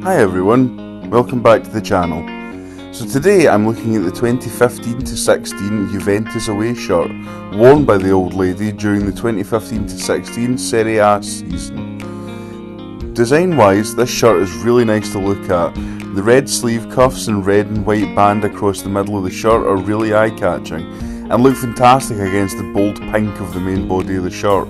Hi everyone, welcome back to the channel. So today I'm looking at the 2015-16 Juventus Away Shirt worn by the old lady during the 2015-16 Serie A season. Design wise, this shirt is really nice to look at. The red sleeve cuffs and red and white band across the middle of the shirt are really eye-catching and look fantastic against the bold pink of the main body of the shirt.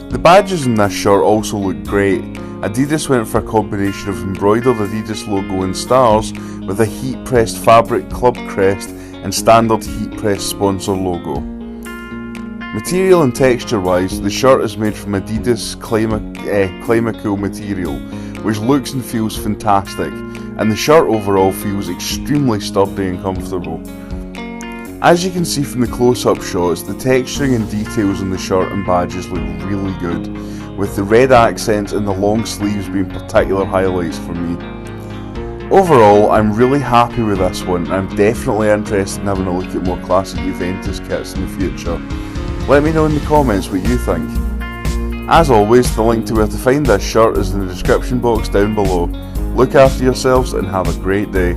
The badges in this shirt also look great. Adidas went for a combination of embroidered Adidas logo and stars with a heat pressed fabric club crest and standard heat pressed sponsor logo. Material and texture wise, the shirt is made from Adidas Climacool material, which looks and feels fantastic, and the shirt overall feels extremely sturdy and comfortable. As you can see from the close-up shots, the texturing and details on the shirt and badges look really good, with the red accents and the long sleeves being particular highlights for me. Overall, I'm really happy with this one, and I'm definitely interested in having a look at more classic Juventus kits in the future. Let me know in the comments what you think. As always, the link to where to find this shirt is in the description box down below. Look after yourselves and have a great day.